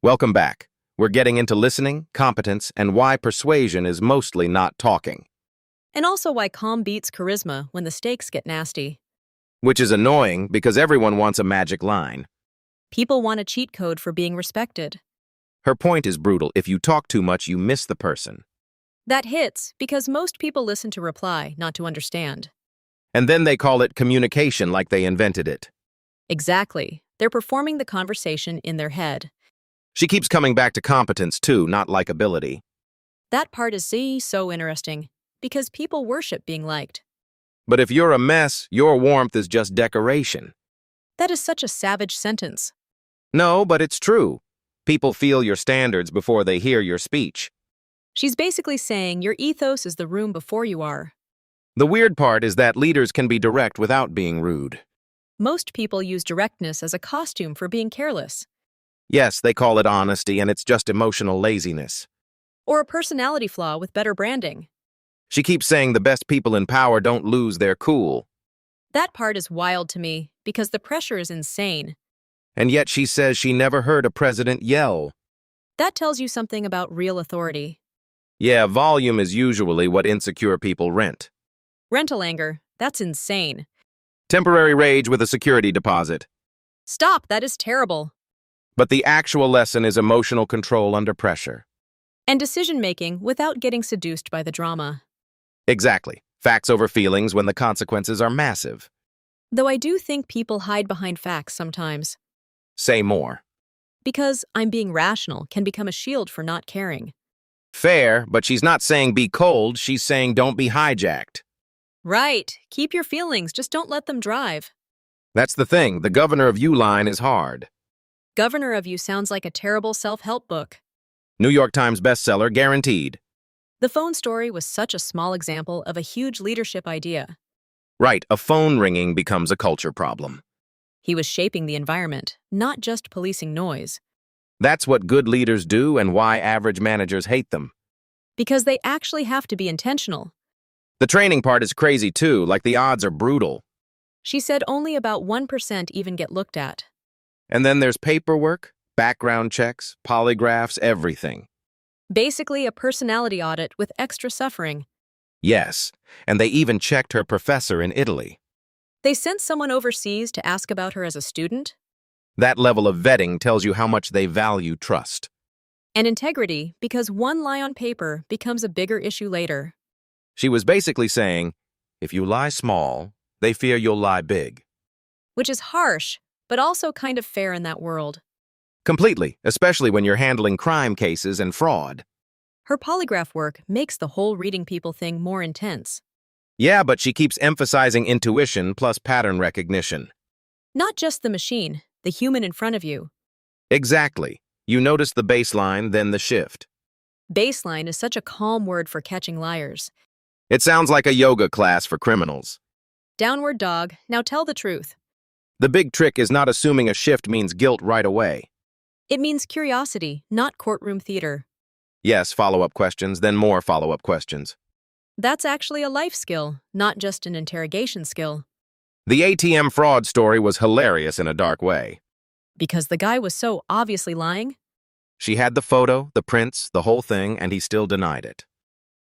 Welcome back. We're getting into listening, competence, and why persuasion is mostly not talking, And also why calm beats charisma when the stakes get nasty. which is annoying because everyone wants a magic line. People want a cheat code for being respected. Her point is brutal. If you talk too much, you miss the person. That hits because most people listen to reply, not to understand. And then they call it communication like they invented it. Exactly. They're performing the conversation in their head. She keeps coming back to competence too, not likability. That part is so interesting because people worship being liked. But if you're a mess, your warmth is just decoration. That is such a savage sentence. No, but it's true. People feel your standards before they hear your speech. She's basically saying your ethos is the room before you are. The weird part is that leaders can be direct without being rude. Most people use directness as a costume for being careless, Yes, they call it honesty, and it's just emotional laziness. or a personality flaw with better branding. She keeps saying the best people in power don't lose their cool. That part is wild to me because the pressure is insane. And yet she says she never heard a president yell. That tells you something about real authority. Yeah, volume is usually what insecure people rent. Rental anger, that's insane. Temporary rage with a security deposit. Stop, that is terrible. But the actual lesson is emotional control under pressure. And decision-making without getting seduced by the drama. Exactly. Facts over feelings when the consequences are massive. Though I do think people hide behind facts sometimes. Say more. Because I'm being rational can become a shield for not caring. Fair, but she's not saying be cold, she's saying don't be hijacked. Right, keep your feelings, just don't let them drive. That's the thing, the governor of you line is hard. Governor of You sounds like a terrible self-help book. New York Times bestseller, guaranteed. The phone story was such a small example of a huge leadership idea. Right, a phone ringing becomes a culture problem. He was shaping the environment, not just policing noise. That's what good leaders do and why average managers hate them. Because they actually have to be intentional. The training part is crazy too, like the odds are brutal. She said only about 1% even get looked at. And then there's paperwork, background checks, polygraphs, everything. Basically a personality audit with extra suffering. Yes, and they even checked her professor in Italy. They sent someone overseas to ask about her as a student. That level of vetting tells you how much they value trust. And integrity, because one lie on paper becomes a bigger issue later. She was basically saying, if you lie small, they fear you'll lie big. Which is harsh, but also kind of fair in that world. Completely, especially when you're handling crime cases and fraud. Her polygraph work makes the whole reading people thing more intense. Yeah, but she keeps emphasizing intuition plus pattern recognition. Not just the machine, the human in front of you. Exactly. You notice the baseline, then the shift. Baseline is such a calm word for catching liars. It sounds like a yoga class for criminals. Downward dog, now tell the truth. The big trick is not assuming a shift means guilt right away. It means curiosity, not courtroom theater. Yes, follow-up questions, then more follow-up questions. That's actually a life skill, not just an interrogation skill. The ATM fraud story was hilarious in a dark way. Because the guy was so obviously lying. She had the photo, the prints, the whole thing, and he still denied it.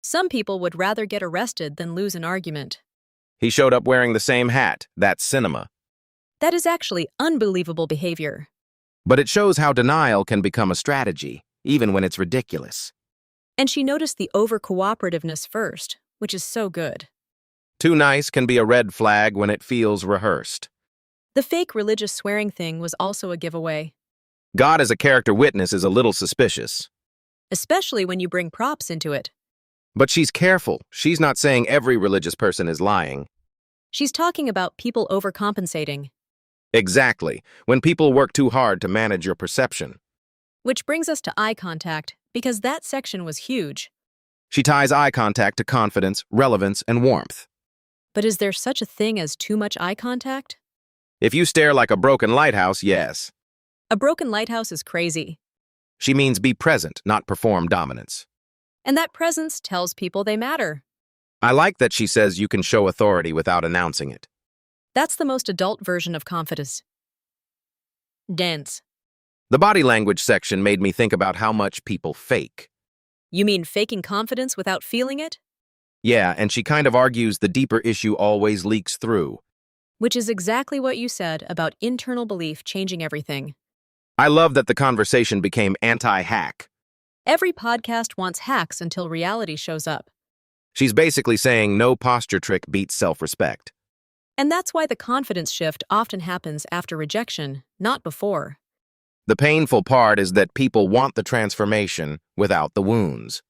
Some people would rather get arrested than lose an argument. He showed up wearing the same hat. That's cinema. That is actually unbelievable behavior. But it shows how denial can become a strategy, even when it's ridiculous. And she noticed the over-cooperativeness first, which is so good. Too nice can be a red flag when it feels rehearsed. The fake religious swearing thing was also a giveaway. God as a character witness is a little suspicious. Especially when you bring props into it. But she's careful. She's not saying every religious person is lying. She's talking about people overcompensating. Exactly, when people work too hard to manage your perception. Which brings us to eye contact, because that section was huge. She ties eye contact to confidence, relevance, and warmth. But is there such a thing as too much eye contact? If you stare like a broken lighthouse, yes. A broken lighthouse is crazy. She means be present, not perform dominance. And that presence tells people they matter. I like that she says you can show authority without announcing it. That's the most adult version of confidence. Dense. The body language section made me think about how much people fake. You mean faking confidence without feeling it? Yeah, and she kind of argues the deeper issue always leaks through. Which is exactly what you said about internal belief changing everything. I love that the conversation became anti-hack. Every podcast wants hacks until reality shows up. She's basically saying no posture trick beats self-respect. And that's why the confidence shift often happens after rejection, not before. The painful part is that people want the transformation without the wounds.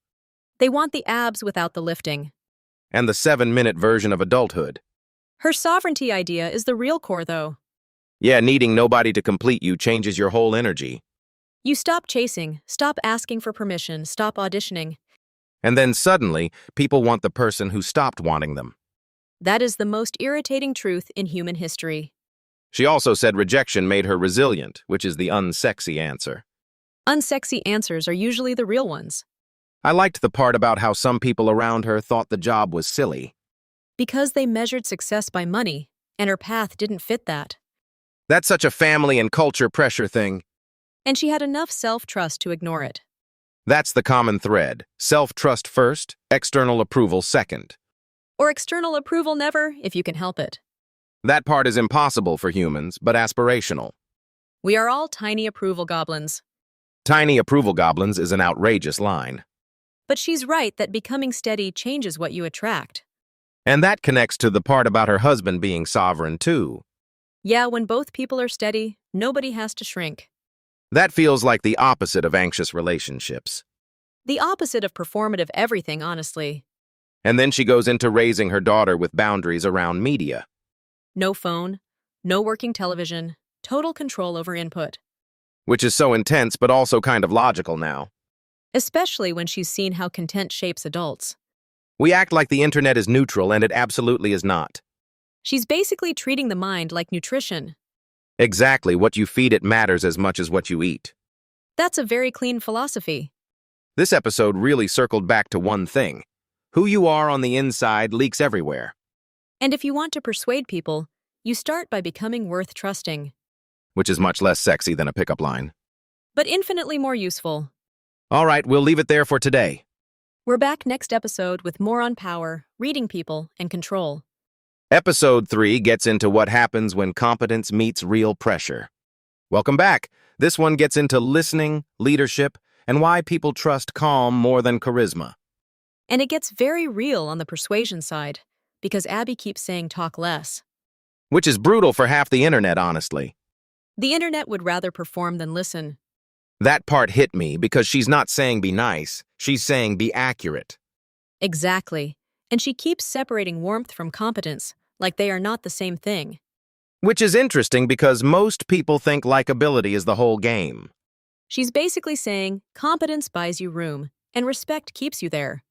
They want the abs without the lifting. And the 7-minute version of adulthood. Her sovereignty idea is the real core, though. Yeah, needing nobody to complete you changes your whole energy. You stop chasing, stop asking for permission, stop auditioning. And then suddenly, people want the person who stopped wanting them. That is the most irritating truth in human history. She also said rejection made her resilient, which is the unsexy answer. Unsexy answers are usually the real ones. I liked the part about how some people around her thought the job was silly. Because they measured success by money, and her path didn't fit that. That's such a family and culture pressure thing. And she had enough self-trust to ignore it. That's the common thread. Self-trust first, external approval second. Or external approval never, if you can help it. That part is impossible for humans, but aspirational. We are all tiny approval goblins. Tiny approval goblins is an outrageous line. But she's right that becoming steady changes what you attract. And that connects to the part about her husband being sovereign, too. Yeah, when both people are steady, nobody has to shrink. That feels like the opposite of anxious relationships. The opposite of performative everything, honestly. And then she goes into raising her daughter with boundaries around media. No phone, no working television, total control over input. Which is so intense, but also kind of logical now. Especially when she's seen how content shapes adults. We act like the internet is neutral, and it absolutely is not. She's basically treating the mind like nutrition. Exactly, what you feed it matters as much as what you eat. That's a very clean philosophy. This episode really circled back to one thing. Who you are on the inside leaks everywhere. And if you want to persuade people, you start by becoming worth trusting. Which is much less sexy than a pickup line. But infinitely more useful. All right, we'll leave it there for today. We're back next episode with more on power, reading people, and control. Episode 3 gets into what happens when competence meets real pressure. Welcome back. This one gets into listening, leadership, and why people trust calm more than charisma. And it gets very real on the persuasion side, because Abby keeps saying talk less. Which is brutal for half the internet, honestly. The internet would rather perform than listen. That part hit me because she's not saying be nice, she's saying be accurate. Exactly. And she keeps separating warmth from competence, like they are not the same thing. Which is interesting because most people think likability is the whole game. She's basically saying competence buys you room, and respect keeps you there.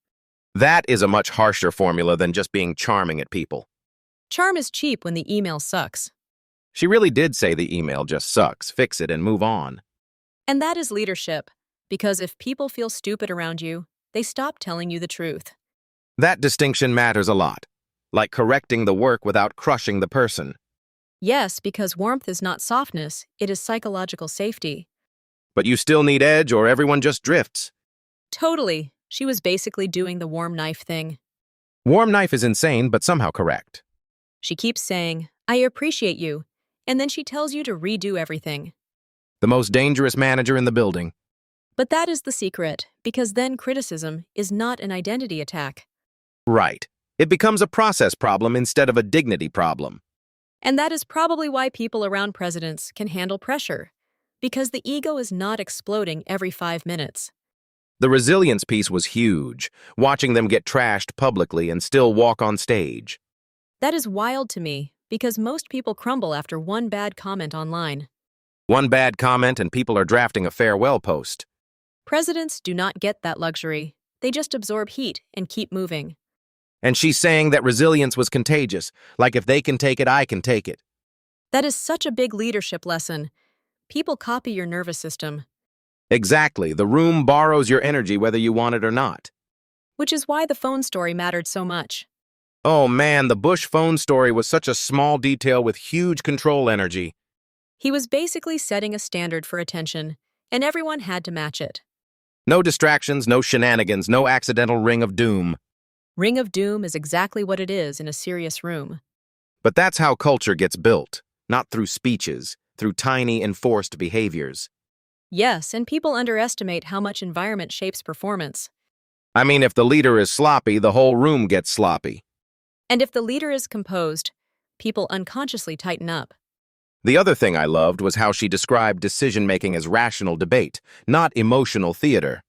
That is a much harsher formula than just being charming at people. Charm is cheap when the email sucks. She really did say the email just sucks, fix it and move on. And that is leadership, because if people feel stupid around you, they stop telling you the truth. That distinction matters a lot, like correcting the work without crushing the person. Yes, because warmth is not softness, it is psychological safety. But you still need edge or everyone just drifts. Totally. She was basically doing the warm knife thing. Warm knife is insane, but somehow correct. She keeps saying, I appreciate you, and then she tells you to redo everything. The most dangerous manager in the building. But that is the secret, because then criticism is not an identity attack. Right. It becomes a process problem instead of a dignity problem. And that is probably why people around presidents can handle pressure, because the ego is not exploding every 5 minutes. The resilience piece was huge, watching them get trashed publicly and still walk on stage. That is wild to me, because most people crumble after one bad comment online. One bad comment and people are drafting a farewell post. Presidents do not get that luxury. They just absorb heat and keep moving. And she's saying that resilience was contagious, like if they can take it, I can take it. That is such a big leadership lesson. People copy your nervous system. Exactly. The room borrows your energy whether you want it or not. Which is why the phone story mattered so much. Oh man, the Bush phone story was such a small detail with huge control energy. He was basically setting a standard for attention, and everyone had to match it. No distractions, no shenanigans, no accidental ring of doom. Ring of Doom is exactly what it is in a serious room. But that's how culture gets built, not through speeches, through tiny enforced behaviors. Yes, and people underestimate how much environment shapes performance. I mean, if the leader is sloppy, the whole room gets sloppy. And if the leader is composed, people unconsciously tighten up. The other thing I loved was how she described decision-making as rational debate, not emotional theater.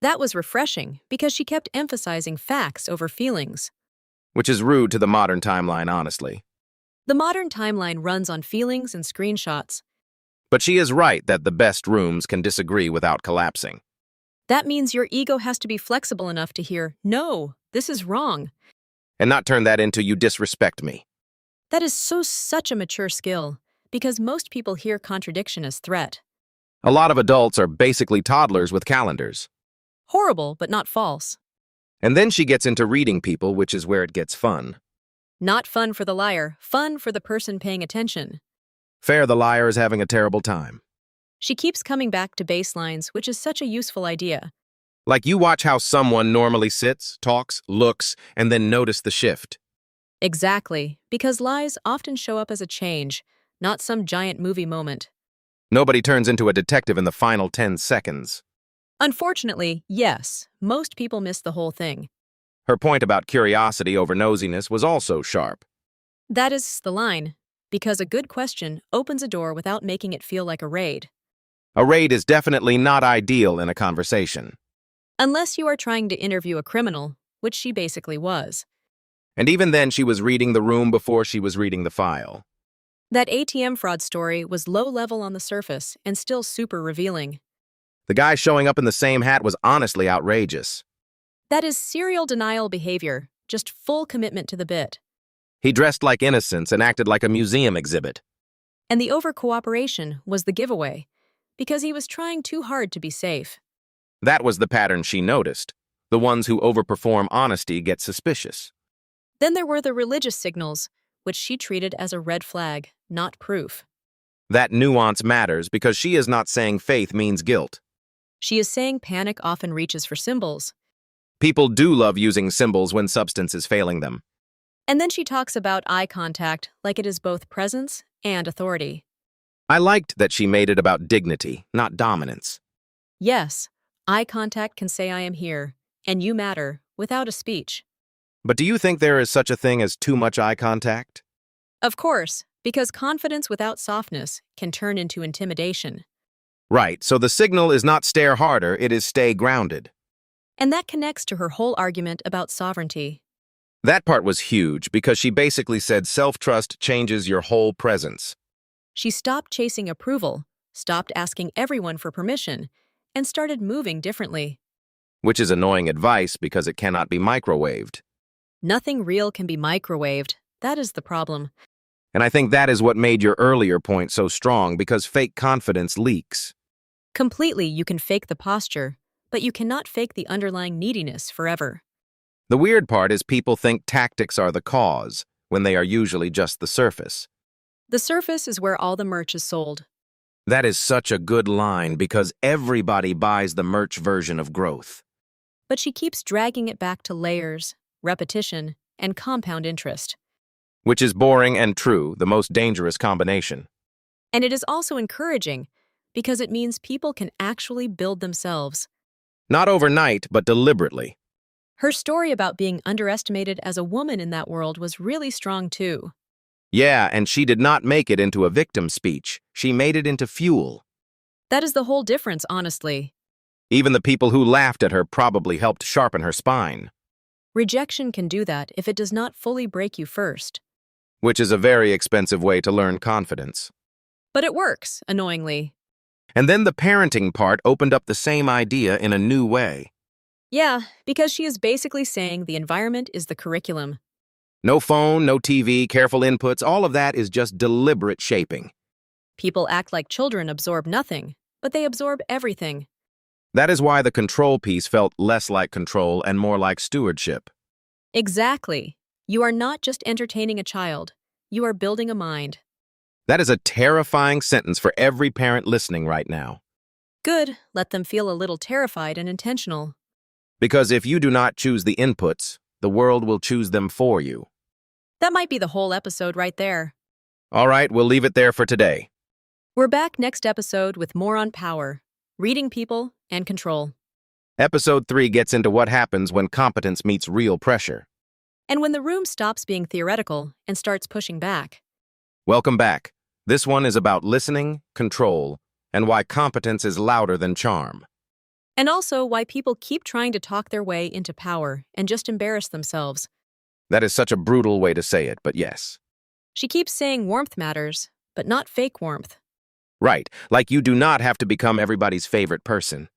That was refreshing because she kept emphasizing facts over feelings. Which is rude to the modern timeline, honestly. The modern timeline runs on feelings and screenshots. But she is right that the best rooms can disagree without collapsing. That means your ego has to be flexible enough to hear, "No, this is wrong." And not turn that into "you disrespect me." That is such a mature skill, because most people hear contradiction as threat. A lot of adults are basically toddlers with calendars. Horrible, but not false. And then she gets into reading people, which is where it gets fun. Not fun for the liar, fun for the person paying attention. Fair, the liar is having a terrible time. She keeps coming back to baselines, which is such a useful idea. Like you watch how someone normally sits, talks, looks, and then notice the shift. Exactly, because lies often show up as a change, not some giant movie moment. Nobody turns into a detective in the final 10 seconds. Unfortunately, yes, most people miss the whole thing. Her point about curiosity over nosiness was also sharp. That is the line, because a good question opens a door without making it feel like a raid. A raid is definitely not ideal in a conversation. Unless you are trying to interview a criminal, which she basically was. And even then, she was reading the room before she was reading the file. That ATM fraud story was low level on the surface and still super revealing. The guy showing up in the same hat was honestly outrageous. That is serial denial behavior, just full commitment to the bit. He dressed like innocence and acted like a museum exhibit. And the over-cooperation was the giveaway, because he was trying too hard to be safe. That was the pattern she noticed. The ones who overperform honesty get suspicious. Then there were the religious signals, which she treated as a red flag, not proof. That nuance matters because she is not saying faith means guilt. She is saying panic often reaches for symbols. People do love using symbols when substance is failing them. And then she talks about eye contact like it is both presence and authority. I liked that she made it about dignity, not dominance. Yes, eye contact can say I am here, and you matter, without a speech. But do you think there is such a thing as too much eye contact? Of course, because confidence without softness can turn into intimidation. Right, so the signal is not stare harder, it is stay grounded. And that connects to her whole argument about sovereignty. That part was huge because she basically said self-trust changes your whole presence. She stopped chasing approval, stopped asking everyone for permission, and started moving differently. Which is annoying advice because it cannot be microwaved. Nothing real can be microwaved. That is the problem. And I think that is what made your earlier point so strong because fake confidence leaks. Completely, you can fake the posture, but you cannot fake the underlying neediness forever. The weird part is people think tactics are the cause, when they are usually just the surface. The surface is where all the merch is sold. That is such a good line because everybody buys the merch version of growth. But she keeps dragging it back to layers, repetition, and compound interest. Which is boring and true, the most dangerous combination. And it is also encouraging, because it means people can actually build themselves. Not overnight, but deliberately. Her story about being underestimated as a woman in that world was really strong too. Yeah, and she did not make it into a victim speech. She made it into fuel. That is the whole difference, honestly. Even the people who laughed at her probably helped sharpen her spine. Rejection can do that if it does not fully break you first. Which is a very expensive way to learn confidence. But it works, annoyingly. And then the parenting part opened up the same idea in a new way. Yeah, because she is basically saying the environment is the curriculum. No phone, no TV, careful inputs, all of that is just deliberate shaping. People act like children absorb nothing, but they absorb everything. That is why the control piece felt less like control and more like stewardship. Exactly. You are not just entertaining a child. You are building a mind. That is a terrifying sentence for every parent listening right now. Good, let them feel a little terrified and intentional. Because if you do not choose the inputs, the world will choose them for you. That might be the whole episode right there. All right, we'll leave it there for today. We're back next episode with more on power, reading people, and control. Episode 3 gets into what happens when competence meets real pressure. And when the room stops being theoretical and starts pushing back. Welcome back. This one is about listening, control, and why competence is louder than charm. And also why people keep trying to talk their way into power and just embarrass themselves. That is such a brutal way to say it, but yes. She keeps saying warmth matters, but not fake warmth. Right, like you do not have to become everybody's favorite person.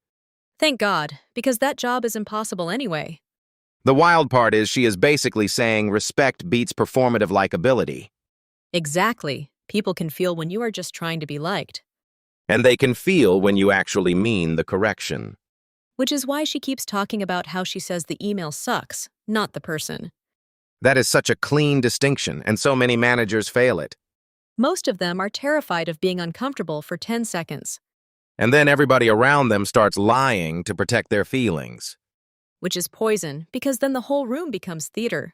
Thank God, because that job is impossible anyway. The wild part is she is basically saying respect beats performative likability. Exactly. People can feel when you are just trying to be liked. And they can feel when you actually mean the correction. Which is why she keeps talking about how she says the email sucks, not the person. That is such a clean distinction, and so many managers fail it. Most of them are terrified of being uncomfortable for 10 seconds. And then everybody around them starts lying to protect their feelings. Which is poison, because then the whole room becomes theater.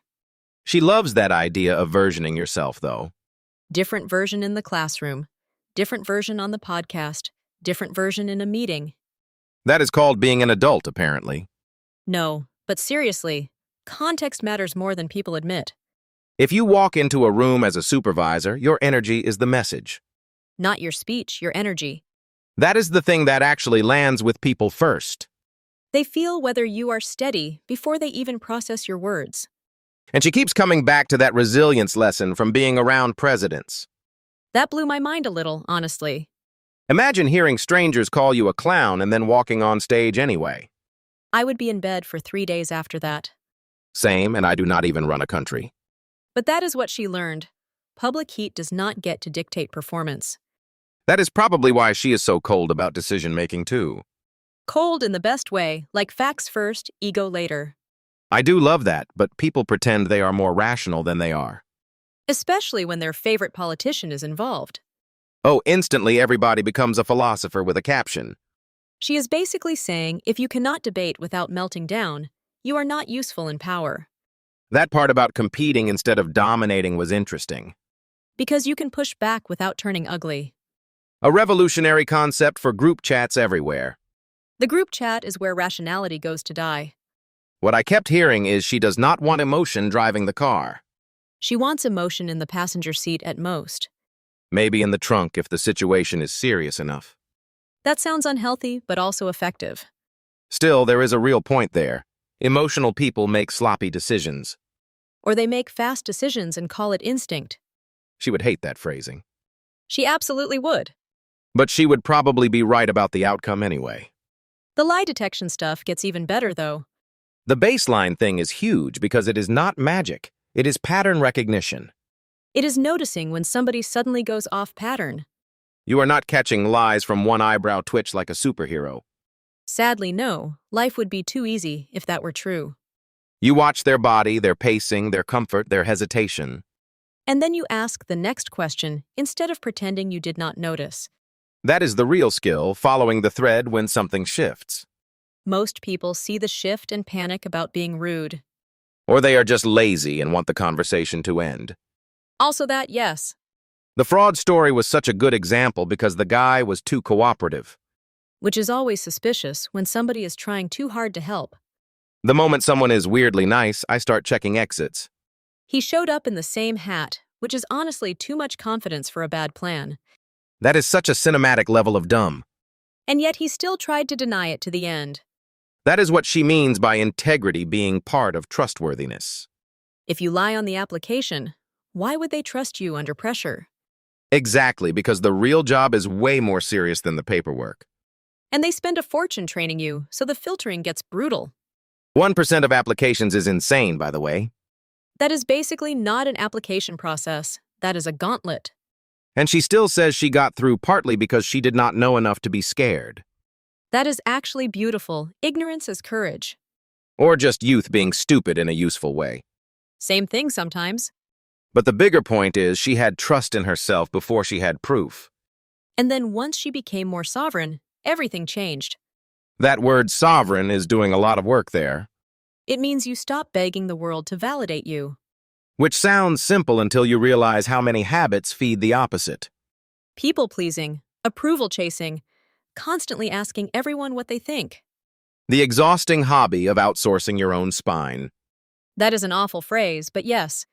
She loves that idea of versioning yourself, though. Different version in the classroom, different version on the podcast, different version in a meeting. That is called being an adult, apparently. No, but seriously, context matters more than people admit. If you walk into a room as a supervisor, your energy is the message. Not your speech, your energy. That is the thing that actually lands with people first. They feel whether you are steady before they even process your words. And she keeps coming back to that resilience lesson from being around presidents. That blew my mind a little, honestly. Imagine hearing strangers call you a clown and then walking on stage anyway. I would be in bed for 3 days after that. Same, and I do not even run a country. But that is what she learned. Public heat does not get to dictate performance. That is probably why she is so cold about decision-making, too. Cold in the best way, like facts first, ego later. I do love that, but people pretend they are more rational than they are. Especially when their favorite politician is involved. Oh, instantly everybody becomes a philosopher with a caption. She is basically saying if you cannot debate without melting down, you are not useful in power. That part about competing instead of dominating was interesting. Because you can push back without turning ugly. A revolutionary concept for group chats everywhere. The group chat is where rationality goes to die. What I kept hearing is she does not want emotion driving the car. She wants emotion in the passenger seat at most. Maybe in the trunk if the situation is serious enough. That sounds unhealthy, but also effective. Still, there is a real point there. Emotional people make sloppy decisions. Or they make fast decisions and call it instinct. She would hate that phrasing. She absolutely would. But she would probably be right about the outcome anyway. The lie detection stuff gets even better, though. The baseline thing is huge because it is not magic. It is pattern recognition. It is noticing when somebody suddenly goes off pattern. You are not catching lies from one eyebrow twitch like a superhero. Sadly, no. Life would be too easy if that were true. You watch their body, their pacing, their comfort, their hesitation. And then you ask the next question instead of pretending you did not notice. That is the real skill, following the thread when something shifts. Most people see the shift and panic about being rude. Or they are just lazy and want the conversation to end. Also that, yes. The fraud story was such a good example because the guy was too cooperative. Which is always suspicious when somebody is trying too hard to help. The moment someone is weirdly nice, I start checking exits. He showed up in the same hat, which is honestly too much confidence for a bad plan. That is such a cinematic level of dumb. And yet he still tried to deny it to the end. That is what she means by integrity being part of trustworthiness. If you lie on the application, why would they trust you under pressure? Exactly, because the real job is way more serious than the paperwork. And they spend a fortune training you, so the filtering gets brutal. 1% of applications is insane, by the way. That is basically not an application process. That is a gauntlet. And she still says she got through partly because she did not know enough to be scared. That is actually beautiful. Ignorance is courage. Or just youth being stupid in a useful way. Same thing sometimes. But the bigger point is she had trust in herself before she had proof. And then once she became more sovereign, everything changed. That word sovereign is doing a lot of work there. It means you stop begging the world to validate you. Which sounds simple until you realize how many habits feed the opposite. People-pleasing, approval-chasing, constantly asking everyone what they think. The exhausting hobby of outsourcing your own spine. That is an awful phrase, but yes,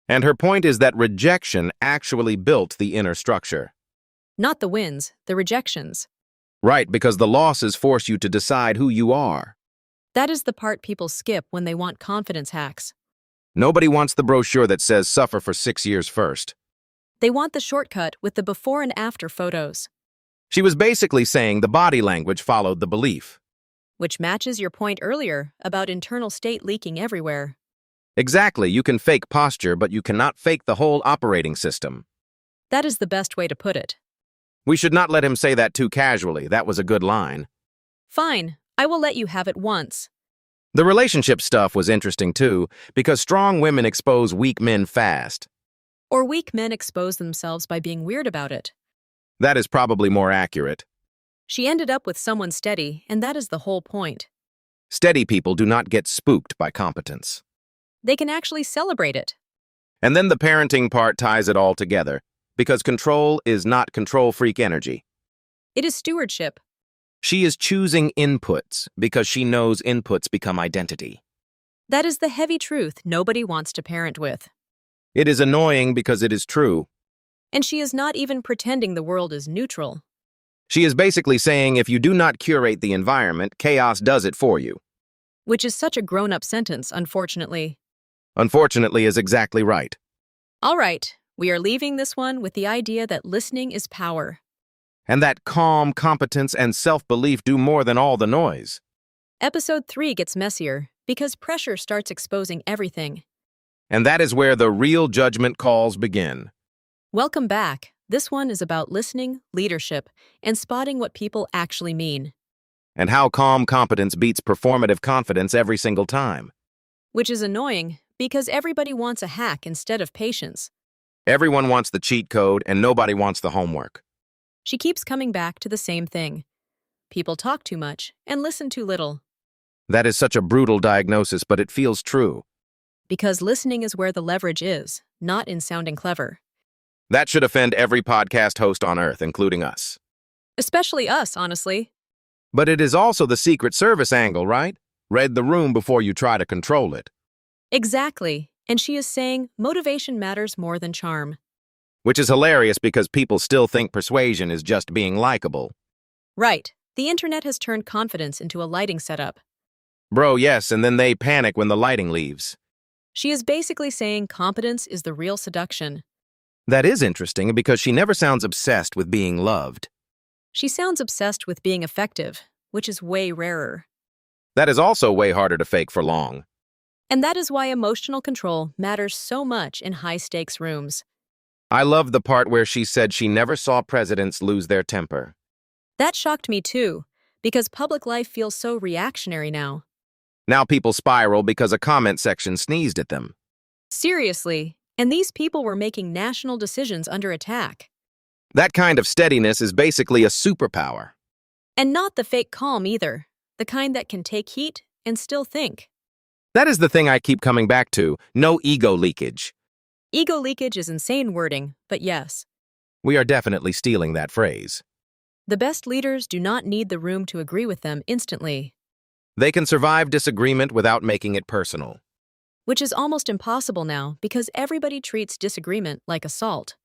And her point is that rejection actually built the inner structure. not the wins, the rejections. Right, because the losses force you to decide who you are. That is the part people skip when they want confidence hacks. Nobody wants the brochure that says suffer for 6 years first. They want the shortcut with the before and after photos, She was basically saying the body language followed the belief. which matches your point earlier about internal state leaking everywhere. Exactly, you can fake posture, but you cannot fake the whole operating system. That is the best way to put it. We should not let him say that too casually. That was a good line. Fine, I will let you have it once. The relationship stuff was interesting too, because strong women expose weak men fast. Or weak men expose themselves by being weird about it. That is probably more accurate. She ended up with someone steady, and that is the whole point. Steady people do not get spooked by competence. They can actually celebrate it. And then the parenting part ties it all together, because control is not control freak energy. It is stewardship. She is choosing inputs because she knows inputs become identity. That is the heavy truth nobody wants to parent with. It is annoying because it is true. And she is not even pretending the world is neutral. She is basically saying if you do not curate the environment, chaos does it for you. Which is such a grown-up sentence, unfortunately. Unfortunately is exactly right. All right, we are leaving this one with the idea that listening is power. And that calm, competence, and self-belief do more than all the noise. Episode 3 gets messier because pressure starts exposing everything. And that is where the real judgment calls begin. Welcome back. This one is about listening, leadership, and spotting what people actually mean. And how calm competence beats performative confidence every single time. Which is annoying because everybody wants a hack instead of patience. Everyone wants the cheat code and nobody wants the homework. She keeps coming back to the same thing. People talk too much and listen too little. That is such a brutal diagnosis, but it feels true. Because listening is where the leverage is, not in sounding clever. That should offend every podcast host on Earth, including us. Especially us, honestly. But it is also the Secret Service angle, right? Read the room before you try to control it. Exactly. And she is saying motivation matters more than charm. Which is hilarious because people still think persuasion is just being likable. Right. The internet has turned confidence into a lighting setup. Bro, yes, and then they panic when the lighting leaves. She is basically saying competence is the real seduction. That is interesting because she never sounds obsessed with being loved. She sounds obsessed with being effective, which is way rarer. That is also way harder to fake for long. And that is why emotional control matters so much in high-stakes rooms. I love the part where she said she never saw presidents lose their temper. That shocked me too, because public life feels so reactionary now. Now people spiral because a comment section sneezed at them. Seriously, and these people were making national decisions under attack. That kind of steadiness is basically a superpower. And not the fake calm either, the kind that can take heat and still think. That is the thing I keep coming back to, no ego leakage. Ego leakage is insane wording, but yes. We are definitely stealing that phrase. The best leaders do not need the room to agree with them instantly. They can survive disagreement without making it personal. Which is almost impossible now because everybody treats disagreement like assault.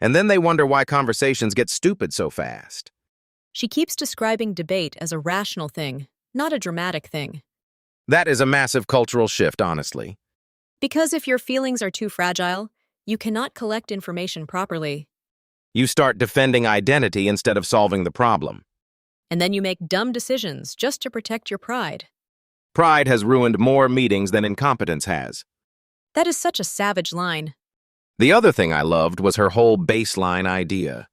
And then they wonder why conversations get stupid so fast. She keeps describing debate as a rational thing, not a dramatic thing. That is a massive cultural shift, honestly. Because if your feelings are too fragile, you cannot collect information properly. You start defending identity instead of solving the problem. And then you make dumb decisions just to protect your pride. Pride has ruined more meetings than incompetence has. That is such a savage line. The other thing I loved was her whole baseline idea.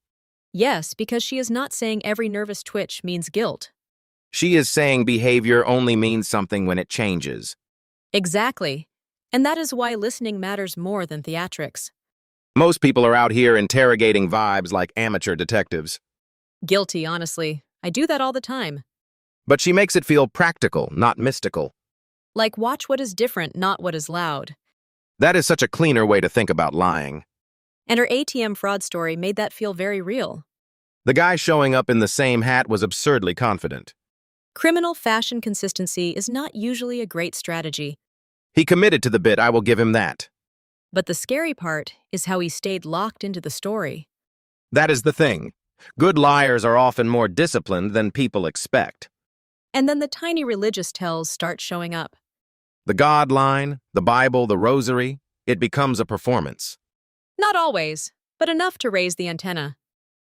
Yes, because she is not saying every nervous twitch means guilt. She is saying behavior only means something when it changes. Exactly. And that is why listening matters more than theatrics. Most people are out here interrogating vibes like amateur detectives. Guilty, honestly. I do that all the time. But she makes it feel practical, not mystical. Like, watch what is different, not what is loud. That is such a cleaner way to think about lying. And her ATM fraud story made that feel very real. The guy showing up in the same hat was absurdly confident. Criminal fashion consistency is not usually a great strategy. He committed to the bit, I will give him that. But the scary part is how he stayed locked into the story. That is the thing. Good liars are often more disciplined than people expect. And then the tiny religious tells start showing up. The God line, the Bible, the rosary, it becomes a performance. Not always, but enough to raise the antenna.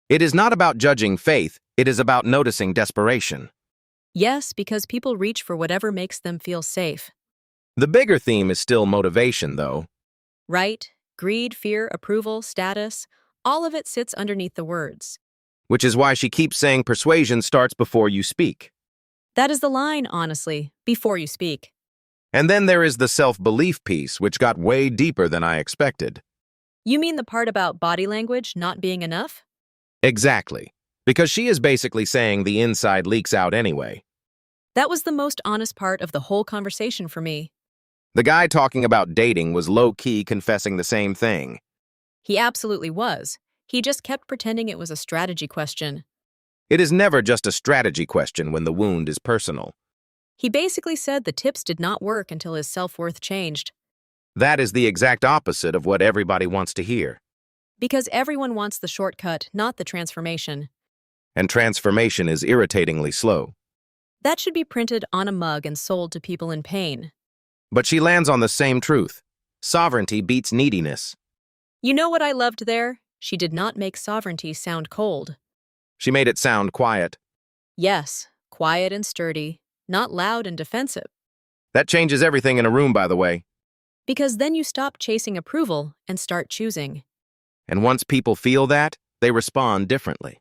It is not about judging faith, it is about noticing desperation. Yes, because people reach for whatever makes them feel safe. The bigger theme is still motivation, though. Right? Greed, fear, approval, status, all of it sits underneath the words. Which is why she keeps saying persuasion starts before you speak. That is the line, honestly, before you speak. And then there is the self-belief piece, which got way deeper than I expected. You mean the part about body language not being enough? Exactly. Because she is basically saying the inside leaks out anyway. That was the most honest part of the whole conversation for me. The guy talking about dating was low-key confessing the same thing. He absolutely was. He just kept pretending it was a strategy question. It is never just a strategy question when the wound is personal. He basically said the tips did not work until his self-worth changed. That is the exact opposite of what everybody wants to hear. Because everyone wants the shortcut, not the transformation. And transformation is irritatingly slow. That should be printed on a mug and sold to people in pain. But she lands on the same truth. Sovereignty beats neediness. You know what I loved there? She did not make sovereignty sound cold. She made it sound quiet. Yes, quiet and sturdy, not loud and defensive. That changes everything in a room, by the way. Because then you stop chasing approval and start choosing. And once people feel that, they respond differently.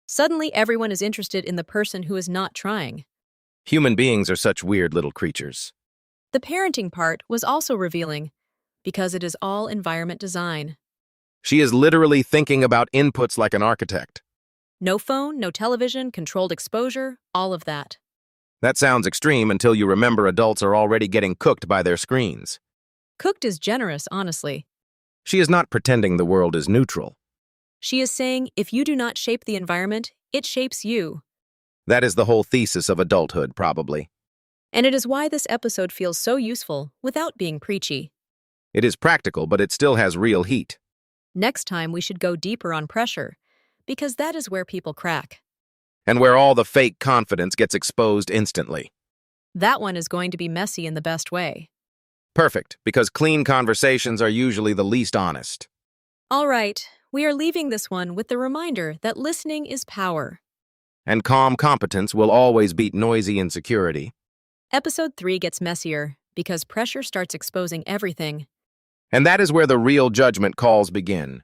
Suddenly, everyone is interested in the person who is not trying. Human beings are such weird little creatures. The parenting part was also revealing, because it is all environment design. She is literally thinking about inputs like an architect. No phone, no television, controlled exposure, all of that. That sounds extreme until you remember adults are already getting cooked by their screens. Cooked is generous, honestly. She is not pretending the world is neutral. She is saying, if you do not shape the environment, it shapes you. That is the whole thesis of adulthood, probably. And it is why this episode feels so useful without being preachy. It is practical, but it still has real heat. Next time, we should go deeper on pressure, because that is where people crack. And where all the fake confidence gets exposed instantly. That one is going to be messy in the best way. Perfect, because clean conversations are usually the least honest. All right, we are leaving this one with the reminder that listening is power. And calm competence will always beat noisy insecurity. Episode 3 gets messier, because pressure starts exposing everything. And that is where the real judgment calls begin.